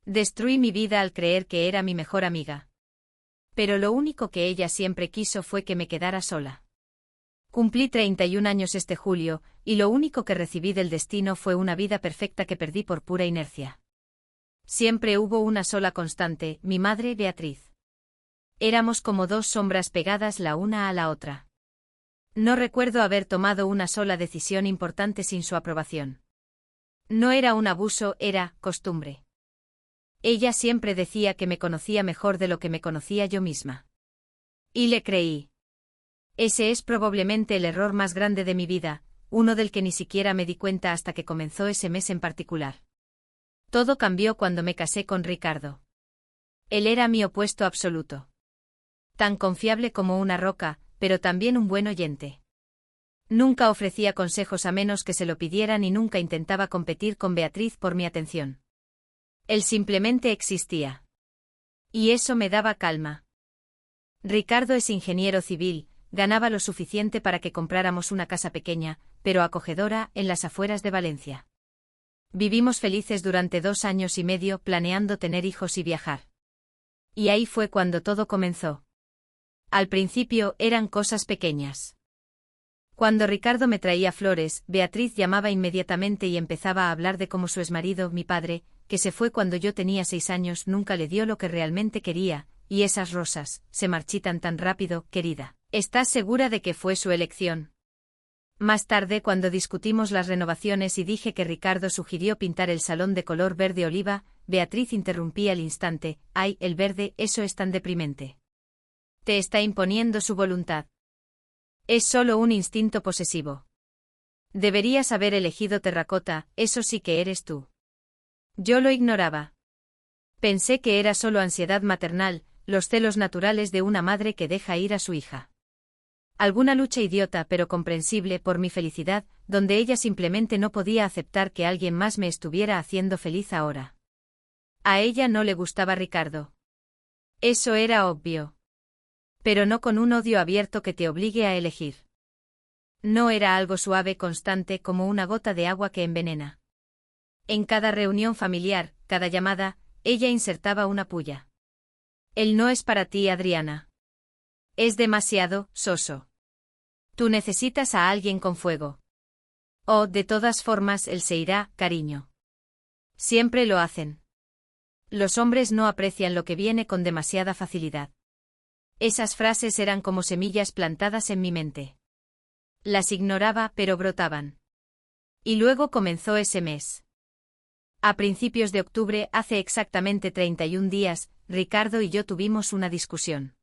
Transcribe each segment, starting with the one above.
Destruí mi vida al creer que era mi mejor amiga. Pero lo único que ella siempre quiso fue que me quedara sola. Cumplí 31 años este julio, y lo único que recibí del destino fue una vida perfecta que perdí por pura inercia. Siempre hubo una sola constante, mi madre Beatriz. Éramos como dos sombras pegadas la una a la otra. No recuerdo haber tomado una sola decisión importante sin su aprobación. No era un abuso, era costumbre. Ella siempre decía que me conocía mejor de lo que me conocía yo misma. Y le creí. Ese es probablemente el error más grande de mi vida, uno del que ni siquiera me di cuenta hasta que comenzó ese mes en particular. Todo cambió cuando me casé con Ricardo. Él era mi opuesto absoluto. Tan confiable como una roca, pero también un buen oyente. Nunca ofrecía consejos a menos que se lo pidieran y nunca intentaba competir con Beatriz por mi atención. Él simplemente existía. Y eso me daba calma. Ricardo es ingeniero civil, ganaba lo suficiente para que compráramos una casa pequeña, pero acogedora, en las afueras de Valencia. Vivimos felices durante 2 años y medio planeando tener hijos y viajar. Y ahí fue cuando todo comenzó. Al principio eran cosas pequeñas. Cuando Ricardo me traía flores, Beatriz llamaba inmediatamente y empezaba a hablar de cómo su exmarido, mi padre, que se fue cuando yo tenía 6 años, nunca le dio lo que realmente quería, y esas rosas, se marchitan tan rápido, querida. ¿Estás segura de que fue su elección? Más tarde, cuando discutimos las renovaciones y dije que Ricardo sugirió pintar el salón de color verde oliva, Beatriz interrumpí al instante, «Ay, el verde, eso es tan deprimente. Te está imponiendo su voluntad. Es solo un instinto posesivo. Deberías haber elegido terracota, eso sí que eres tú». Yo lo ignoraba. Pensé que era solo ansiedad maternal, los celos naturales de una madre que deja ir a su hija. Alguna lucha idiota pero comprensible por mi felicidad, donde ella simplemente no podía aceptar que alguien más me estuviera haciendo feliz ahora. A ella no le gustaba Ricardo. Eso era obvio. Pero no con un odio abierto que te obligue a elegir. No era algo suave constante como una gota de agua que envenena. En cada reunión familiar, cada llamada, ella insertaba una puya. Él no es para ti, Adriana. Es demasiado soso. Tú necesitas a alguien con fuego. Oh, de todas formas él se irá, cariño. Siempre lo hacen. Los hombres no aprecian lo que viene con demasiada facilidad. Esas frases eran como semillas plantadas en mi mente. Las ignoraba, pero brotaban. Y luego comenzó ese mes. A principios de octubre, hace exactamente 31 días, Ricardo y yo tuvimos una discusión.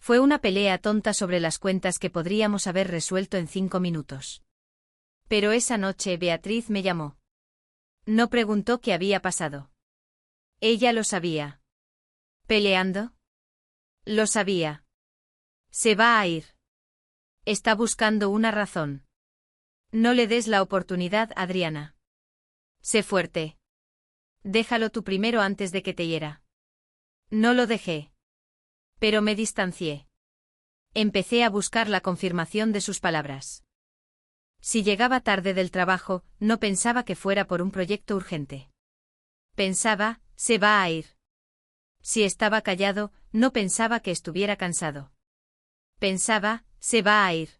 Fue una pelea tonta sobre las cuentas que podríamos haber resuelto en 5 minutos. Pero esa noche Beatriz me llamó. No preguntó qué había pasado. Ella lo sabía. ¿Peleando? Lo sabía. Se va a ir. Está buscando una razón. No le des la oportunidad, Adriana. Sé fuerte. Déjalo tú primero antes de que te hiera. No lo dejé. Pero me distancié. Empecé a buscar la confirmación de sus palabras. Si llegaba tarde del trabajo, no pensaba que fuera por un proyecto urgente. Pensaba, se va a ir. Si estaba callado, no pensaba que estuviera cansado. Pensaba, se va a ir.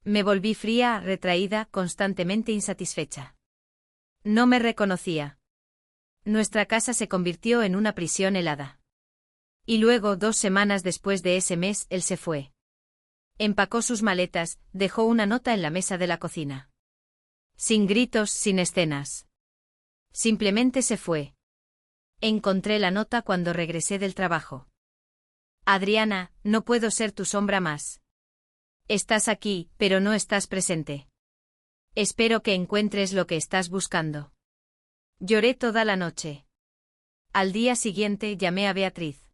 Me volví fría, retraída, constantemente insatisfecha. No me reconocía. Nuestra casa se convirtió en una prisión helada. Y luego, 2 semanas después de ese mes, él se fue. Empacó sus maletas, dejó una nota en la mesa de la cocina. Sin gritos, sin escenas. Simplemente se fue. Encontré la nota cuando regresé del trabajo. Adriana, no puedo ser tu sombra más. Estás aquí, pero no estás presente. Espero que encuentres lo que estás buscando. Lloré toda la noche. Al día siguiente llamé a Beatriz.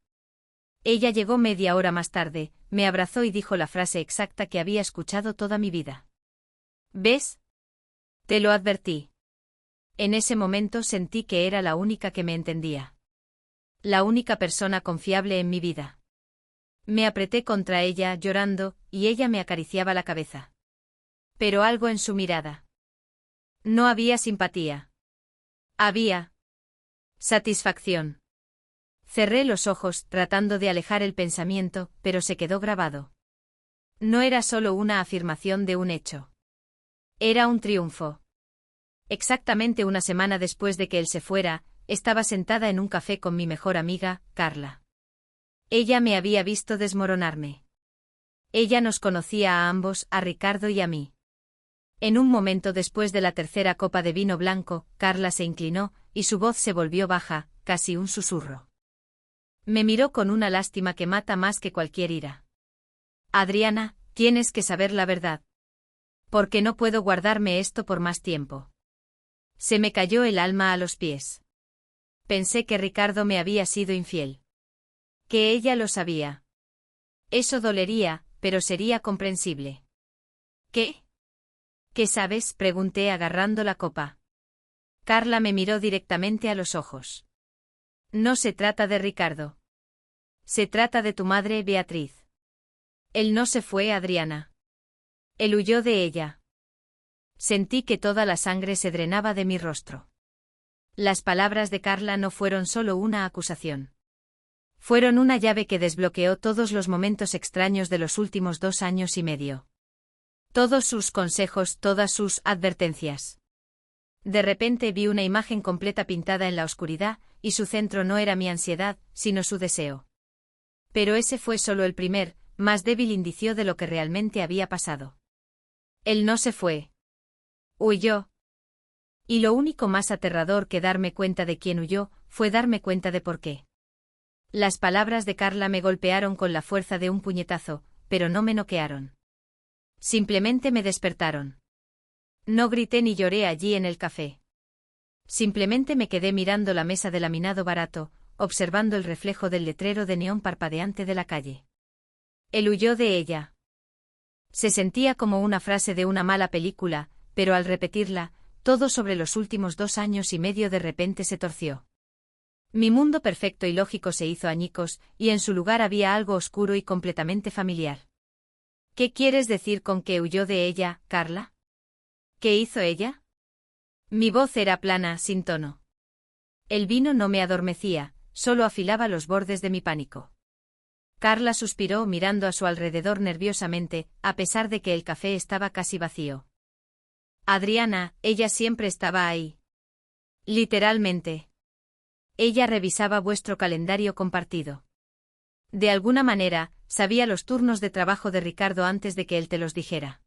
Ella llegó media hora más tarde, me abrazó y dijo la frase exacta que había escuchado toda mi vida. ¿Ves? Te lo advertí. En ese momento sentí que era la única que me entendía. La única persona confiable en mi vida. Me apreté contra ella, llorando, y ella me acariciaba la cabeza. Pero algo en su mirada. No había simpatía. Había Satisfacción. Cerré los ojos, tratando de alejar el pensamiento, pero se quedó grabado. No era solo una afirmación de un hecho. Era un triunfo. Exactamente una semana después de que él se fuera, estaba sentada en un café con mi mejor amiga, Carla. Ella me había visto desmoronarme. Ella nos conocía a ambos, a Ricardo y a mí. En un momento después de la tercera copa de vino blanco, Carla se inclinó, y su voz se volvió baja, casi un susurro. Me miró con una lástima que mata más que cualquier ira. Adriana, tienes que saber la verdad. Porque no puedo guardarme esto por más tiempo. Se me cayó el alma a los pies. Pensé que Ricardo me había sido infiel. Que ella lo sabía. Eso dolería, pero sería comprensible. ¿Qué? ¿Qué sabes?, pregunté agarrando la copa. Carla me miró directamente a los ojos. No se trata de Ricardo. Se trata de tu madre, Beatriz. Él no se fue, Adriana. Él huyó de ella. Sentí que toda la sangre se drenaba de mi rostro. Las palabras de Carla no fueron solo una acusación. Fueron una llave que desbloqueó todos los momentos extraños de los últimos 2 años y medio. Todos sus consejos, todas sus advertencias. De repente vi una imagen completa pintada en la oscuridad, y su centro no era mi ansiedad, sino su deseo. Pero ese fue solo el primer, más débil indicio de lo que realmente había pasado. Él no se fue. Huyó. Y lo único más aterrador que darme cuenta de quién huyó, fue darme cuenta de por qué. Las palabras de Carla me golpearon con la fuerza de un puñetazo, pero no me noquearon. Simplemente me despertaron. No grité ni lloré allí en el café. Simplemente me quedé mirando la mesa de laminado barato, observando el reflejo del letrero de neón parpadeante de la calle. Él huyó de ella. Se sentía como una frase de una mala película, pero al repetirla, todo sobre los últimos 2 años y medio de repente se torció. Mi mundo perfecto y lógico se hizo añicos, y en su lugar había algo oscuro y completamente familiar. ¿Qué quieres decir con que huyó de ella, Carla? ¿Qué hizo ella? Mi voz era plana, sin tono. El vino no me adormecía, solo afilaba los bordes de mi pánico. Carla suspiró mirando a su alrededor nerviosamente, a pesar de que el café estaba casi vacío. Adriana, ella siempre estaba ahí. Literalmente. Ella revisaba vuestro calendario compartido. De alguna manera, sabía los turnos de trabajo de Ricardo antes de que él te los dijera.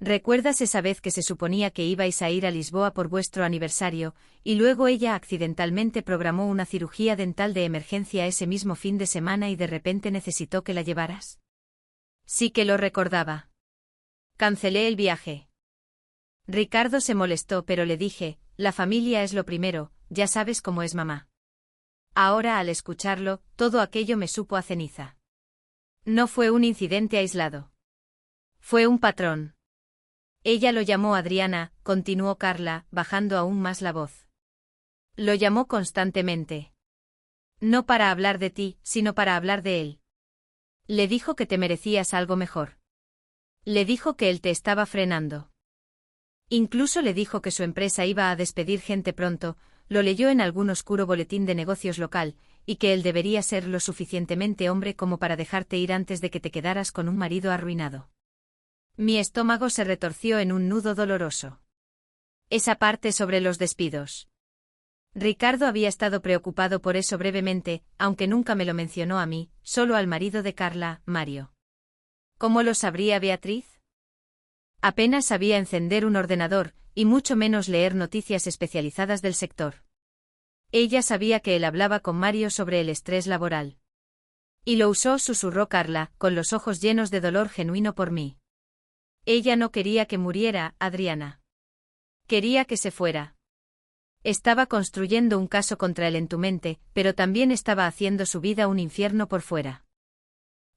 ¿Recuerdas esa vez que se suponía que ibais a ir a Lisboa por vuestro aniversario, y luego ella accidentalmente programó una cirugía dental de emergencia ese mismo fin de semana y de repente necesitó que la llevaras? Sí que lo recordaba. Cancelé el viaje. Ricardo se molestó, pero le dije, la familia es lo primero, ya sabes cómo es mamá. Ahora, al escucharlo, todo aquello me supo a ceniza. No fue un incidente aislado. Fue un patrón. Ella lo llamó Adriana, continuó Carla, bajando aún más la voz. Lo llamó constantemente. No para hablar de ti, sino para hablar de él. Le dijo que te merecías algo mejor. Le dijo que él te estaba frenando. Incluso le dijo que su empresa iba a despedir gente pronto, lo leyó en algún oscuro boletín de negocios local, y que él debería ser lo suficientemente hombre como para dejarte ir antes de que te quedaras con un marido arruinado. Mi estómago se retorció en un nudo doloroso. Esa parte sobre los despidos. Ricardo había estado preocupado por eso brevemente, aunque nunca me lo mencionó a mí, solo al marido de Carla, Mario. ¿Cómo lo sabría Beatriz? Apenas sabía encender un ordenador, y mucho menos leer noticias especializadas del sector. Ella sabía que él hablaba con Mario sobre el estrés laboral. Y lo usó, susurró Carla, con los ojos llenos de dolor genuino por mí. Ella no quería que muriera, Adriana. Quería que se fuera. Estaba construyendo un caso contra él en tu mente, pero también estaba haciendo su vida un infierno por fuera.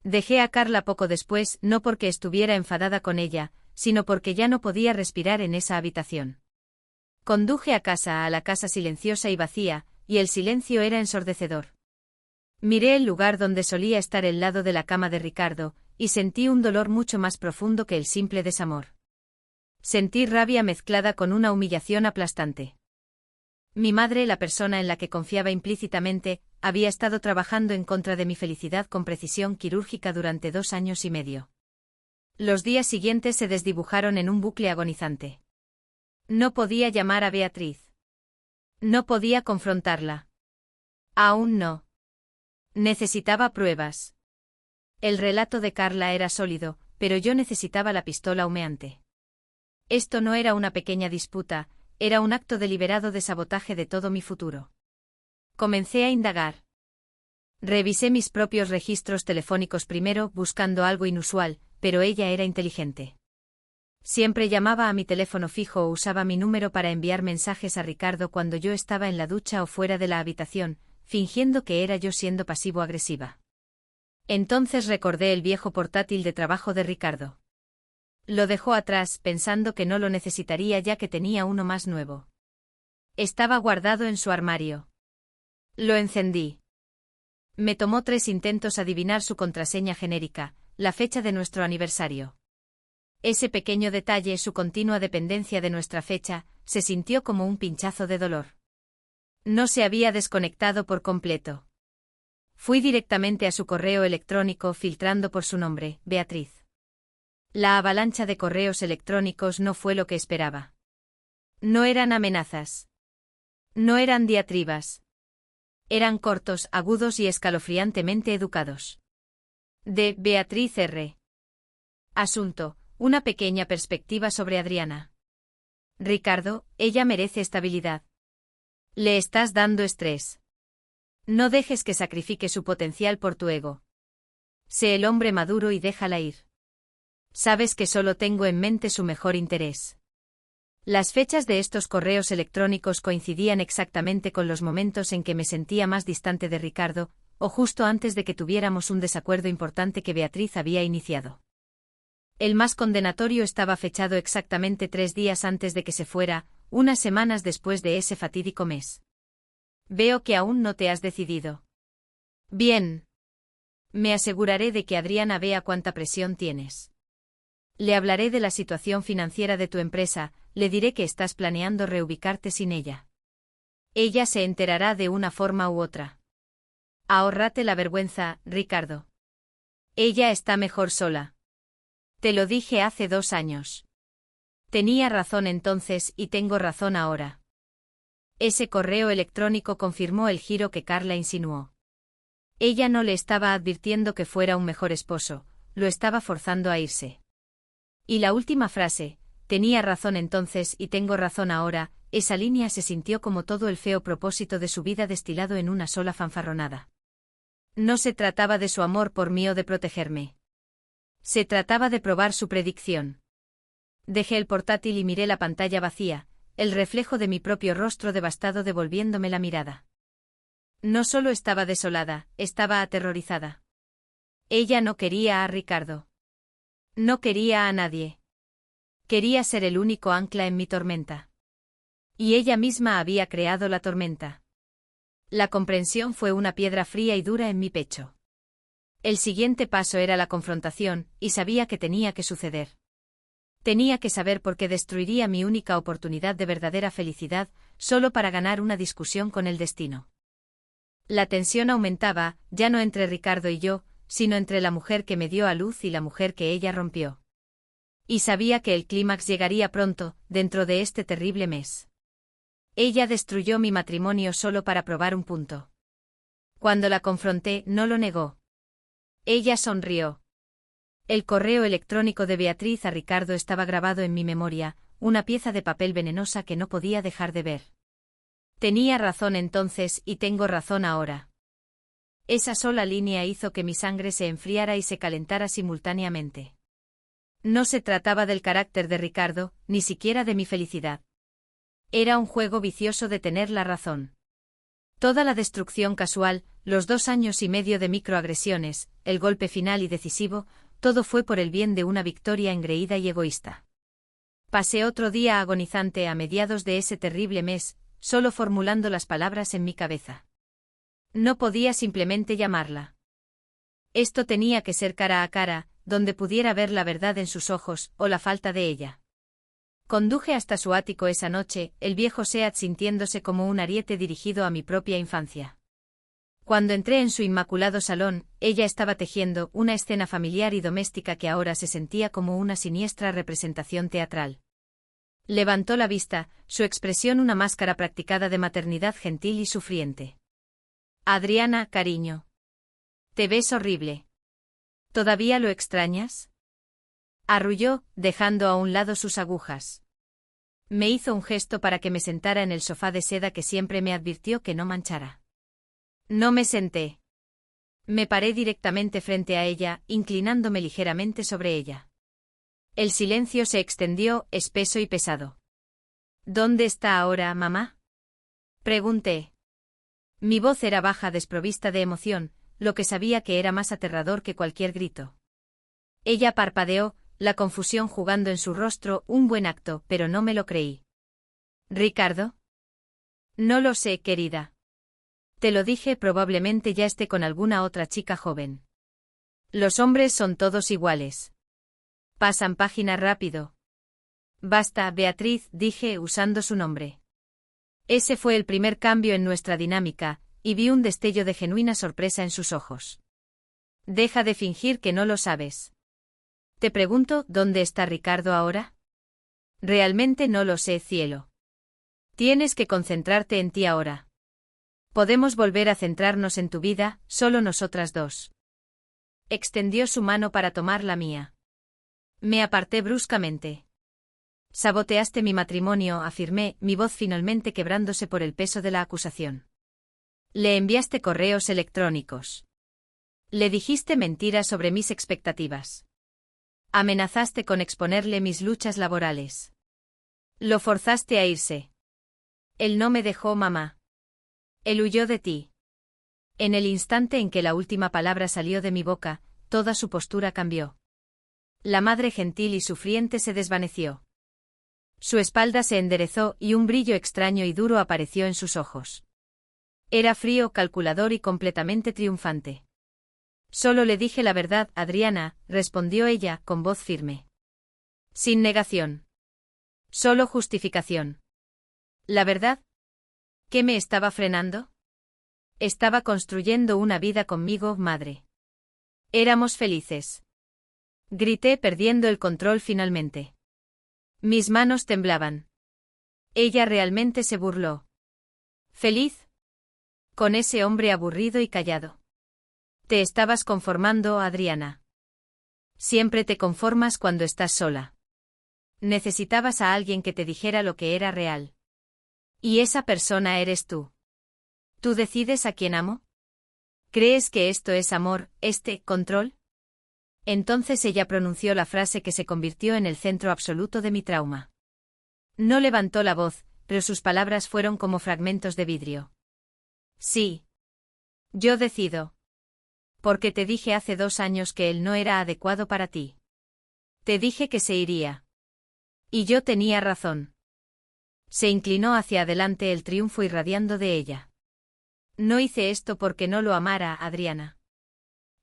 Dejé a Carla poco después, no porque estuviera enfadada con ella, sino porque ya no podía respirar en esa habitación. Conduje a la casa silenciosa y vacía, y el silencio era ensordecedor. Miré el lugar donde solía estar el lado de la cama de Ricardo, y sentí un dolor mucho más profundo que el simple desamor. Sentí rabia mezclada con una humillación aplastante. Mi madre, la persona en la que confiaba implícitamente, había estado trabajando en contra de mi felicidad con precisión quirúrgica durante 2 años y medio. Los días siguientes se desdibujaron en un bucle agonizante. No podía llamar a Beatriz. No podía confrontarla. Aún no. Necesitaba pruebas. El relato de Carla era sólido, pero yo necesitaba la pistola humeante. Esto no era una pequeña disputa, era un acto deliberado de sabotaje de todo mi futuro. Comencé a indagar. Revisé mis propios registros telefónicos primero, buscando algo inusual, pero ella era inteligente. Siempre llamaba a mi teléfono fijo o usaba mi número para enviar mensajes a Ricardo cuando yo estaba en la ducha o fuera de la habitación, fingiendo que era yo siendo pasivo-agresiva. Entonces recordé el viejo portátil de trabajo de Ricardo. Lo dejó atrás, pensando que no lo necesitaría ya que tenía uno más nuevo. Estaba guardado en su armario. Lo encendí. Me tomó 3 intentos adivinar su contraseña genérica, la fecha de nuestro aniversario. Ese pequeño detalle, su continua dependencia de nuestra fecha, se sintió como un pinchazo de dolor. No se había desconectado por completo. Fui directamente a su correo electrónico filtrando por su nombre, Beatriz. La avalancha de correos electrónicos no fue lo que esperaba. No eran amenazas. No eran diatribas. Eran cortos, agudos y escalofriantemente educados. De Beatriz R. Asunto: una pequeña perspectiva sobre Adriana. Ricardo, ella merece estabilidad. Le estás dando estrés. No dejes que sacrifique su potencial por tu ego. Sé el hombre maduro y déjala ir. Sabes que solo tengo en mente su mejor interés. Las fechas de estos correos electrónicos coincidían exactamente con los momentos en que me sentía más distante de Ricardo, o justo antes de que tuviéramos un desacuerdo importante que Beatriz había iniciado. El más condenatorio estaba fechado exactamente 3 días antes de que se fuera, unas semanas después de ese fatídico mes. Veo que aún no te has decidido. Bien. Me aseguraré de que Adriana vea cuánta presión tienes. Le hablaré de la situación financiera de tu empresa, le diré que estás planeando reubicarte sin ella. Ella se enterará de una forma u otra. Ahórrate la vergüenza, Ricardo. Ella está mejor sola. Te lo dije hace 2 años. Tenía razón entonces y tengo razón ahora. Ese correo electrónico confirmó el giro que Carla insinuó. Ella no le estaba advirtiendo que fuera un mejor esposo, lo estaba forzando a irse. Y la última frase, tenía razón entonces y tengo razón ahora, esa línea se sintió como todo el feo propósito de su vida destilado en una sola fanfarronada. No se trataba de su amor por mí o de protegerme. Se trataba de probar su predicción. Dejé el portátil y miré la pantalla vacía, el reflejo de mi propio rostro devastado devolviéndome la mirada. No solo estaba desolada, estaba aterrorizada. Ella no quería a Ricardo. No quería a nadie. Quería ser el único ancla en mi tormenta. Y ella misma había creado la tormenta. La comprensión fue una piedra fría y dura en mi pecho. El siguiente paso era la confrontación, y sabía que tenía que suceder. Tenía que saber por qué destruiría mi única oportunidad de verdadera felicidad, solo para ganar una discusión con el destino. La tensión aumentaba, ya no entre Ricardo y yo, sino entre la mujer que me dio a luz y la mujer que ella rompió. Y sabía que el clímax llegaría pronto, dentro de este terrible mes. Ella destruyó mi matrimonio solo para probar un punto. Cuando la confronté, no lo negó. Ella sonrió. El correo electrónico de Beatriz a Ricardo estaba grabado en mi memoria, una pieza de papel venenosa que no podía dejar de ver. Tenía razón entonces y tengo razón ahora. Esa sola línea hizo que mi sangre se enfriara y se calentara simultáneamente. No se trataba del carácter de Ricardo, ni siquiera de mi felicidad. Era un juego vicioso de tener la razón. Toda la destrucción casual, los 2 años y medio de microagresiones, el golpe final y decisivo, todo fue por el bien de una victoria engreída y egoísta. Pasé otro día agonizante a mediados de ese terrible mes, solo formulando las palabras en mi cabeza. No podía simplemente llamarla. Esto tenía que ser cara a cara, donde pudiera ver la verdad en sus ojos, o la falta de ella. Conduje hasta su ático esa noche, el viejo Seat sintiéndose como un ariete dirigido a mi propia infancia. Cuando entré en su inmaculado salón, ella estaba tejiendo una escena familiar y doméstica que ahora se sentía como una siniestra representación teatral. Levantó la vista, su expresión una máscara practicada de maternidad gentil y sufriente. Adriana, cariño. Te ves horrible. ¿Todavía lo extrañas? Arrulló, dejando a un lado sus agujas. Me hizo un gesto para que me sentara en el sofá de seda que siempre me advirtió que no manchara. No me senté. Me paré directamente frente a ella, inclinándome ligeramente sobre ella. El silencio se extendió, espeso y pesado. ¿Dónde está ahora, mamá? Pregunté. Mi voz era baja, desprovista de emoción, lo que sabía que era más aterrador que cualquier grito. Ella parpadeó, la confusión jugando en su rostro, un buen acto, pero no me lo creí. ¿Ricardo? No lo sé, querida. Te lo dije, probablemente ya esté con alguna otra chica joven. Los hombres son todos iguales. Pasan página rápido. Basta, Beatriz, dije usando su nombre. Ese fue el primer cambio en nuestra dinámica, y vi un destello de genuina sorpresa en sus ojos. Deja de fingir que no lo sabes. Te pregunto, ¿dónde está Ricardo ahora? Realmente no lo sé, cielo. Tienes que concentrarte en ti ahora. Podemos volver a centrarnos en tu vida, solo nosotras dos. Extendió su mano para tomar la mía. Me aparté bruscamente. Saboteaste mi matrimonio, afirmé, mi voz finalmente quebrándose por el peso de la acusación. Le enviaste correos electrónicos. Le dijiste mentiras sobre mis expectativas. Amenazaste con exponerle mis luchas laborales. Lo forzaste a irse. Él no me dejó, mamá. Él huyó de ti. En el instante en que la última palabra salió de mi boca, toda su postura cambió. La madre gentil y sufriente se desvaneció. Su espalda se enderezó y un brillo extraño y duro apareció en sus ojos. Era frío, calculador y completamente triunfante. Solo le dije la verdad, Adriana, respondió ella, con voz firme. Sin negación. Solo justificación. ¿La verdad? ¿Qué me estaba frenando? Estaba construyendo una vida conmigo, madre. Éramos felices. Grité, perdiendo el control finalmente. Mis manos temblaban. Ella realmente se burló. ¿Feliz? Con ese hombre aburrido y callado. Te estabas conformando, Adriana. Siempre te conformas cuando estás sola. Necesitabas a alguien que te dijera lo que era real. Y esa persona eres tú. ¿Tú decides a quién amo? ¿Crees que esto es amor, control? Entonces ella pronunció la frase que se convirtió en el centro absoluto de mi trauma. No levantó la voz, pero sus palabras fueron como fragmentos de vidrio. Sí. Yo decido. Porque te dije hace 2 años que él no era adecuado para ti. Te dije que se iría. Y yo tenía razón. Se inclinó hacia adelante, el triunfo irradiando de ella. No hice esto porque no lo amara, Adriana.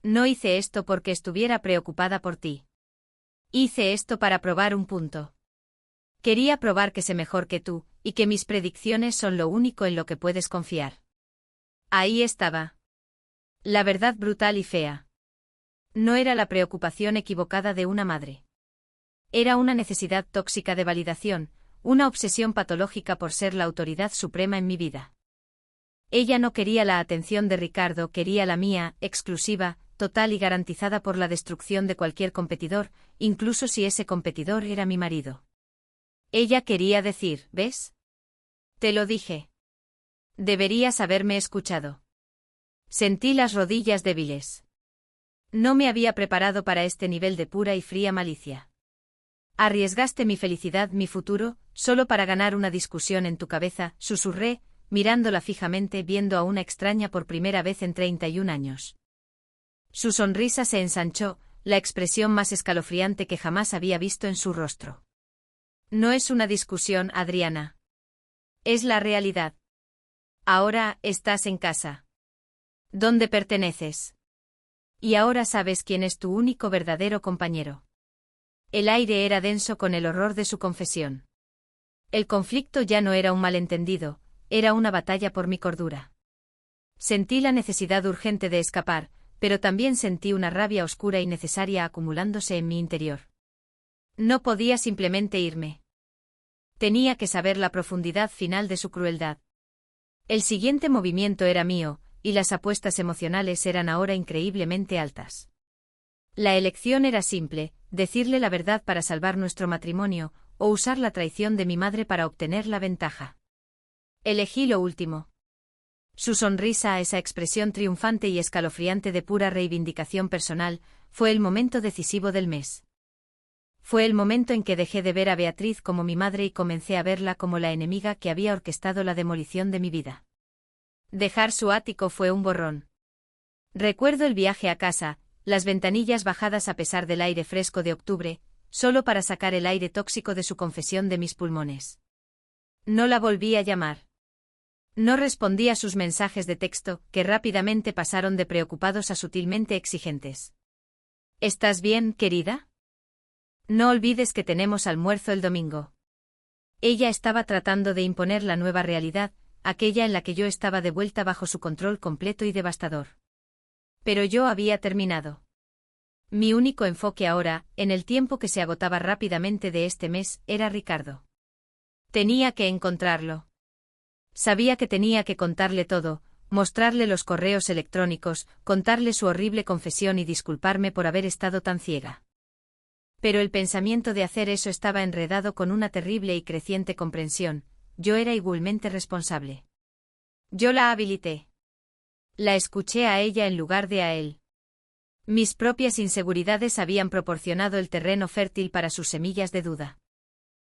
No hice esto porque estuviera preocupada por ti. Hice esto para probar un punto. Quería probar que sé mejor que tú, y que mis predicciones son lo único en lo que puedes confiar. Ahí estaba. La verdad brutal y fea. No era la preocupación equivocada de una madre. Era una necesidad tóxica de validación, una obsesión patológica por ser la autoridad suprema en mi vida. Ella no quería la atención de Ricardo, quería la mía, exclusiva, total y garantizada por la destrucción de cualquier competidor, incluso si ese competidor era mi marido. Ella quería decir, ¿ves? Te lo dije. Deberías haberme escuchado. Sentí las rodillas débiles. No me había preparado para este nivel de pura y fría malicia. Arriesgaste mi felicidad, mi futuro, solo para ganar una discusión en tu cabeza, susurré, mirándola fijamente, viendo a una extraña por primera vez en 31 años. Su sonrisa se ensanchó, la expresión más escalofriante que jamás había visto en su rostro. No es una discusión, Adriana. Es la realidad. Ahora estás en casa. ¿Dónde perteneces? Y ahora sabes quién es tu único verdadero compañero. El aire era denso con el horror de su confesión. El conflicto ya no era un malentendido, era una batalla por mi cordura. Sentí la necesidad urgente de escapar, pero también sentí una rabia oscura y necesaria acumulándose en mi interior. No podía simplemente irme. Tenía que saber la profundidad final de su crueldad. El siguiente movimiento era mío, y las apuestas emocionales eran ahora increíblemente altas. La elección era simple, decirle la verdad para salvar nuestro matrimonio, o usar la traición de mi madre para obtener la ventaja. Elegí lo último. Su sonrisa, esa expresión triunfante y escalofriante de pura reivindicación personal, fue el momento decisivo del mes. Fue el momento en que dejé de ver a Beatriz como mi madre y comencé a verla como la enemiga que había orquestado la demolición de mi vida. Dejar su ático fue un borrón. Recuerdo el viaje a casa, las ventanillas bajadas a pesar del aire fresco de octubre, solo para sacar el aire tóxico de su confesión de mis pulmones. No la volví a llamar. No respondí a sus mensajes de texto, que rápidamente pasaron de preocupados a sutilmente exigentes. ¿Estás bien, querida? No olvides que tenemos almuerzo el domingo. Ella estaba tratando de imponer la nueva realidad, aquella en la que yo estaba de vuelta bajo su control completo y devastador. Pero yo había terminado. Mi único enfoque ahora, en el tiempo que se agotaba rápidamente de este mes, era Ricardo. Tenía que encontrarlo. Sabía que tenía que contarle todo, mostrarle los correos electrónicos, contarle su horrible confesión y disculparme por haber estado tan ciega. Pero el pensamiento de hacer eso estaba enredado con una terrible y creciente comprensión. Yo era igualmente responsable. Yo la habilité. La escuché a ella en lugar de a él. Mis propias inseguridades habían proporcionado el terreno fértil para sus semillas de duda.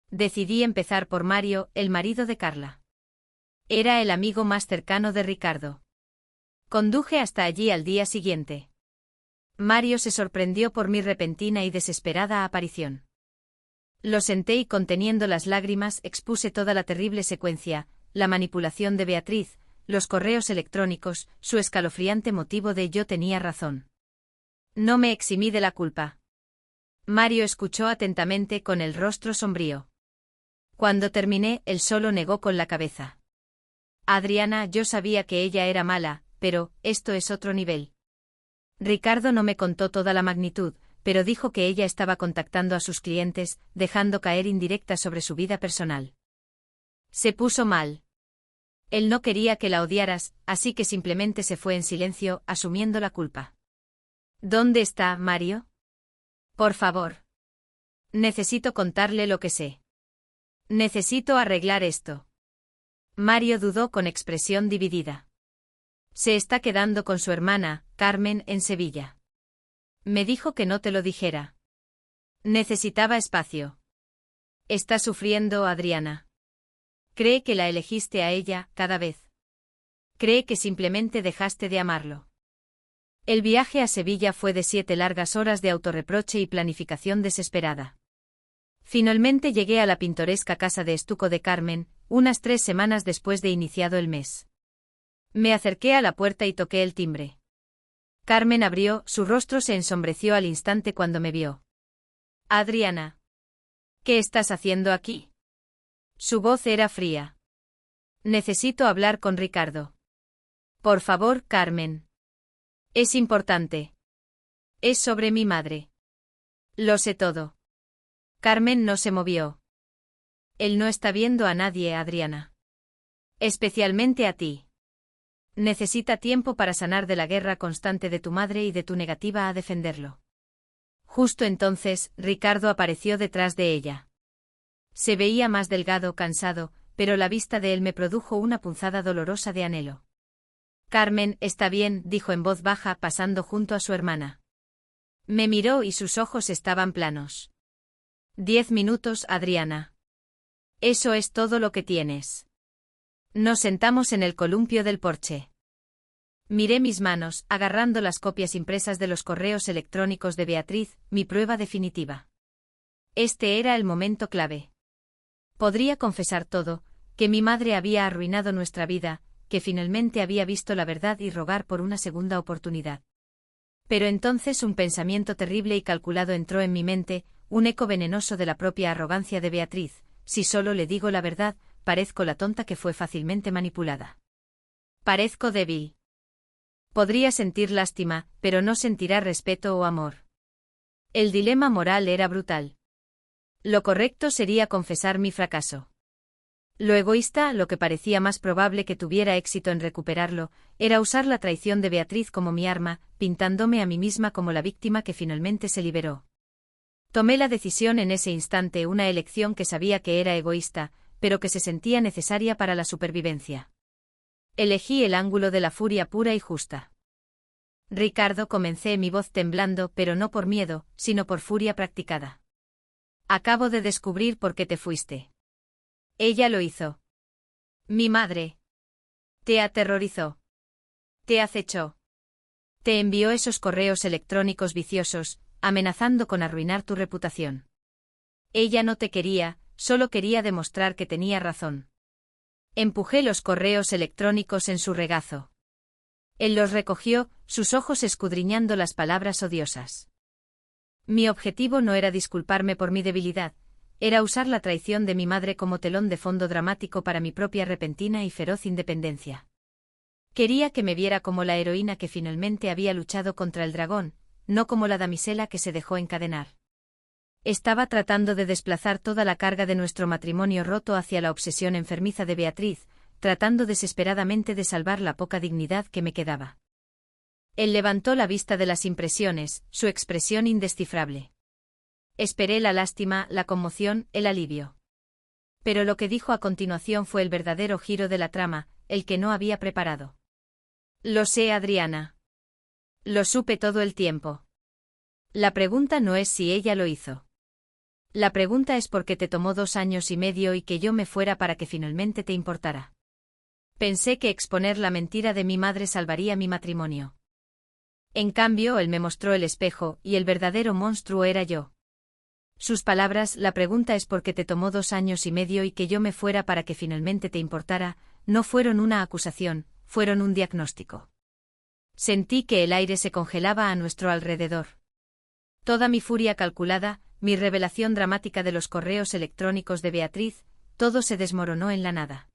Decidí empezar por Mario, el marido de Carla. Era el amigo más cercano de Ricardo. Conduje hasta allí al día siguiente. Mario se sorprendió por mi repentina y desesperada aparición. Lo senté y conteniendo las lágrimas expuse toda la terrible secuencia, la manipulación de Beatriz, los correos electrónicos, su escalofriante motivo de yo tenía razón. No me eximí de la culpa. Mario escuchó atentamente con el rostro sombrío. Cuando terminé, él solo negó con la cabeza. Adriana, yo sabía que ella era mala, pero, esto es otro nivel. Ricardo no me contó toda la magnitud, pero dijo que ella estaba contactando a sus clientes, dejando caer indirectas sobre su vida personal. Se puso mal. Él no quería que la odiaras, así que simplemente se fue en silencio, asumiendo la culpa. ¿Dónde está, Mario? Por favor. Necesito contarle lo que sé. Necesito arreglar esto. Mario dudó con expresión dividida. Se está quedando con su hermana, Carmen, en Sevilla. Me dijo que no te lo dijera. Necesitaba espacio. Está sufriendo, Adriana. Cree que la elegiste a ella, cada vez. Cree que simplemente dejaste de amarlo. El viaje a Sevilla fue de 7 largas horas de autorreproche y planificación desesperada. Finalmente llegué a la pintoresca casa de estuco de Carmen, unas 3 semanas después de iniciado el mes. Me acerqué a la puerta y toqué el timbre. Carmen abrió, su rostro se ensombreció al instante cuando me vio. Adriana. ¿Qué estás haciendo aquí? Su voz era fría. Necesito hablar con Ricardo. Por favor, Carmen. Es importante. Es sobre mi madre. Lo sé todo. Carmen no se movió. Él no está viendo a nadie, Adriana. Especialmente a ti. Necesita tiempo para sanar de la guerra constante de tu madre y de tu negativa a defenderlo. Justo entonces, Ricardo apareció detrás de ella. Se veía más delgado, cansado, pero la vista de él me produjo una punzada dolorosa de anhelo. Carmen, está bien, dijo en voz baja, pasando junto a su hermana. Me miró y sus ojos estaban planos. 10 minutos, Adriana. Eso es todo lo que tienes. Nos sentamos en el columpio del porche. Miré mis manos, agarrando las copias impresas de los correos electrónicos de Beatriz, mi prueba definitiva. Este era el momento clave. Podría confesar todo, que mi madre había arruinado nuestra vida, que finalmente había visto la verdad y rogar por una segunda oportunidad. Pero entonces un pensamiento terrible y calculado entró en mi mente, un eco venenoso de la propia arrogancia de Beatriz, si solo le digo la verdad, parezco la tonta que fue fácilmente manipulada. Parezco débil. Podría sentir lástima, pero no sentirá respeto o amor. El dilema moral era brutal. Lo correcto sería confesar mi fracaso. Lo egoísta, lo que parecía más probable que tuviera éxito en recuperarlo, era usar la traición de Beatriz como mi arma, pintándome a mí misma como la víctima que finalmente se liberó. Tomé la decisión en ese instante, una elección que sabía que era egoísta, pero que se sentía necesaria para la supervivencia. Elegí el ángulo de la furia pura y justa. Ricardo, comencé, mi voz temblando, pero no por miedo, sino por furia practicada. Acabo de descubrir por qué te fuiste. Ella lo hizo. Mi madre. Te aterrorizó. Te acechó. Te envió esos correos electrónicos viciosos, amenazando con arruinar tu reputación. Ella no te quería, solo quería demostrar que tenía razón. Empujé los correos electrónicos en su regazo. Él los recogió, sus ojos escudriñando las palabras odiosas. Mi objetivo no era disculparme por mi debilidad, era usar la traición de mi madre como telón de fondo dramático para mi propia repentina y feroz independencia. Quería que me viera como la heroína que finalmente había luchado contra el dragón, no como la damisela que se dejó encadenar. Estaba tratando de desplazar toda la carga de nuestro matrimonio roto hacia la obsesión enfermiza de Beatriz, tratando desesperadamente de salvar la poca dignidad que me quedaba. Él levantó la vista de las impresiones, su expresión indescifrable. Esperé la lástima, la conmoción, el alivio. Pero lo que dijo a continuación fue el verdadero giro de la trama, el que no había preparado. Lo sé, Adriana. Lo supe todo el tiempo. La pregunta no es si ella lo hizo. La pregunta es por qué te tomó 2 años y medio y que yo me fuera para que finalmente te importara. Pensé que exponer la mentira de mi madre salvaría mi matrimonio. En cambio, él me mostró el espejo, y el verdadero monstruo era yo. Sus palabras, la pregunta es por qué te tomó 2 años y medio y que yo me fuera para que finalmente te importara, no fueron una acusación, fueron un diagnóstico. Sentí que el aire se congelaba a nuestro alrededor. Toda mi furia calculada, mi revelación dramática de los correos electrónicos de Beatriz, todo se desmoronó en la nada.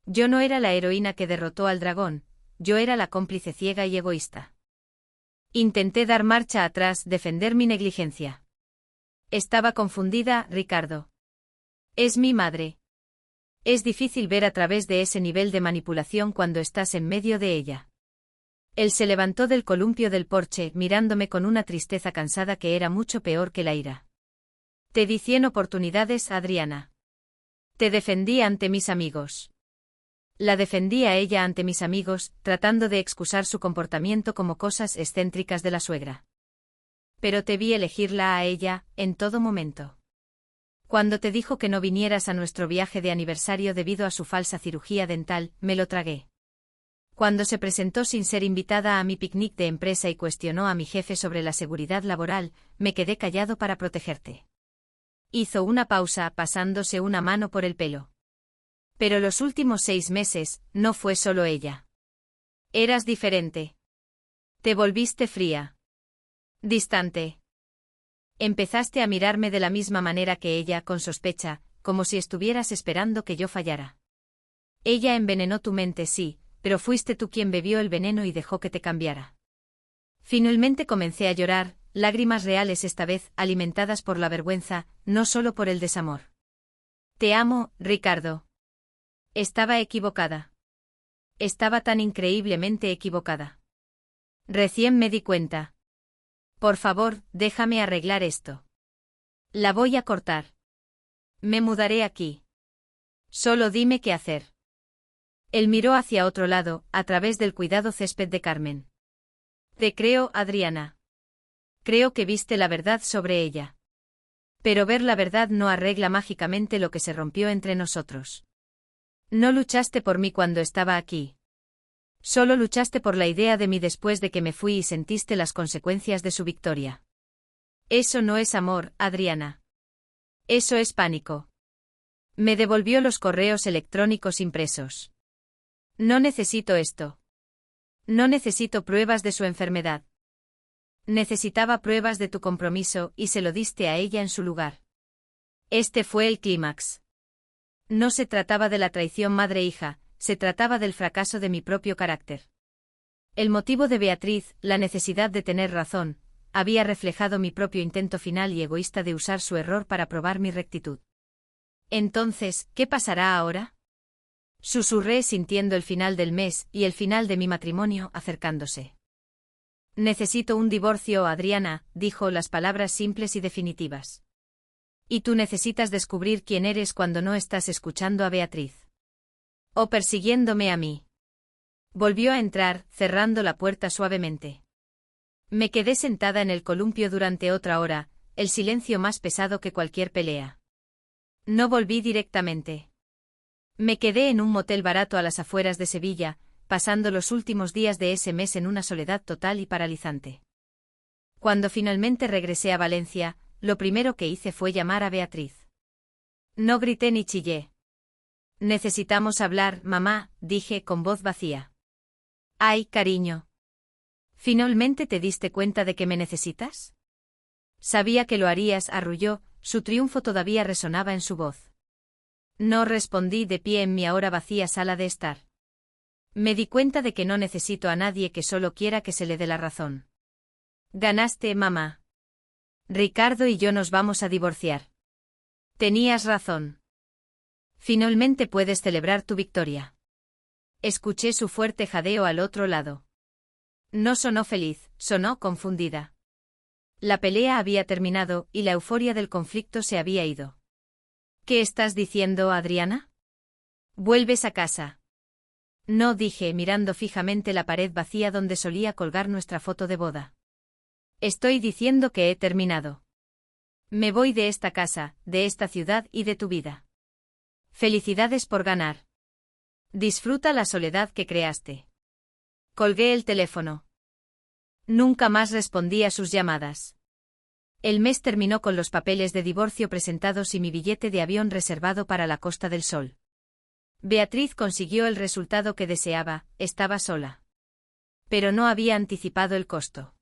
Yo no era la heroína que derrotó al dragón, yo era la cómplice ciega y egoísta. Intenté dar marcha atrás, defender mi negligencia. Estaba confundida, Ricardo. Es mi madre. Es difícil ver a través de ese nivel de manipulación cuando estás en medio de ella. Él se levantó del columpio del porche, mirándome con una tristeza cansada que era mucho peor que la ira. Te di 100 oportunidades, Adriana. Te defendí ante mis amigos. La defendí a ella ante mis amigos, tratando de excusar su comportamiento como cosas excéntricas de la suegra. Pero te vi elegirla a ella, en todo momento. Cuando te dijo que no vinieras a nuestro viaje de aniversario debido a su falsa cirugía dental, me lo tragué. Cuando se presentó sin ser invitada a mi picnic de empresa y cuestionó a mi jefe sobre la seguridad laboral, me quedé callado para protegerte. Hizo una pausa, pasándose una mano por el pelo. Pero los últimos 6 meses, no fue solo ella. Eras diferente. Te volviste fría. Distante. Empezaste a mirarme de la misma manera que ella, con sospecha, como si estuvieras esperando que yo fallara. Ella envenenó tu mente, sí, pero fuiste tú quien bebió el veneno y dejó que te cambiara. Finalmente comencé a llorar, lágrimas reales esta vez, alimentadas por la vergüenza, no solo por el desamor. Te amo, Ricardo. Estaba equivocada. Estaba tan increíblemente equivocada. Recién me di cuenta. Por favor, déjame arreglar esto. La voy a cortar. Me mudaré aquí. Solo dime qué hacer. Él miró hacia otro lado, a través del cuidado césped de Carmen. Te creo, Adriana. Creo que viste la verdad sobre ella. Pero ver la verdad no arregla mágicamente lo que se rompió entre nosotros. No luchaste por mí cuando estaba aquí. Solo luchaste por la idea de mí después de que me fui y sentiste las consecuencias de su victoria. Eso no es amor, Adriana. Eso es pánico. Me devolvió los correos electrónicos impresos. No necesito esto. No necesito pruebas de su enfermedad. Necesitaba pruebas de tu compromiso y se lo diste a ella en su lugar. Este fue el clímax. No se trataba de la traición madre-hija, se trataba del fracaso de mi propio carácter. El motivo de Beatriz, la necesidad de tener razón, había reflejado mi propio intento final y egoísta de usar su error para probar mi rectitud. Entonces, ¿qué pasará ahora? Susurré sintiendo el final del mes y el final de mi matrimonio acercándose. Necesito un divorcio, Adriana, dijo las palabras simples y definitivas. Y tú necesitas descubrir quién eres cuando no estás escuchando a Beatriz. O persiguiéndome a mí. Volvió a entrar, cerrando la puerta suavemente. Me quedé sentada en el columpio durante otra hora, el silencio más pesado que cualquier pelea. No volví directamente. Me quedé en un motel barato a las afueras de Sevilla, pasando los últimos días de ese mes en una soledad total y paralizante. Cuando finalmente regresé a Valencia, lo primero que hice fue llamar a Beatriz. No grité ni chillé. Necesitamos hablar, mamá, dije con voz vacía. Ay, cariño. ¿Finalmente te diste cuenta de que me necesitas? Sabía que lo harías, arrulló, su triunfo todavía resonaba en su voz. No respondí de pie en mi ahora vacía sala de estar. Me di cuenta de que no necesito a nadie que solo quiera que se le dé la razón. Ganaste, mamá. Ricardo y yo nos vamos a divorciar. Tenías razón. Finalmente puedes celebrar tu victoria. Escuché su fuerte jadeo al otro lado. No sonó feliz, sonó confundida. La pelea había terminado y la euforia del conflicto se había ido. ¿Qué estás diciendo, Adriana? ¿Vuelves a casa? No, dije mirando fijamente la pared vacía donde solía colgar nuestra foto de boda. Estoy diciendo que he terminado. Me voy de esta casa, de esta ciudad y de tu vida. Felicidades por ganar. Disfruta la soledad que creaste. Colgué el teléfono. Nunca más respondí a sus llamadas. El mes terminó con los papeles de divorcio presentados y mi billete de avión reservado para la Costa del Sol. Beatriz consiguió el resultado que deseaba, estaba sola. Pero no había anticipado el costo.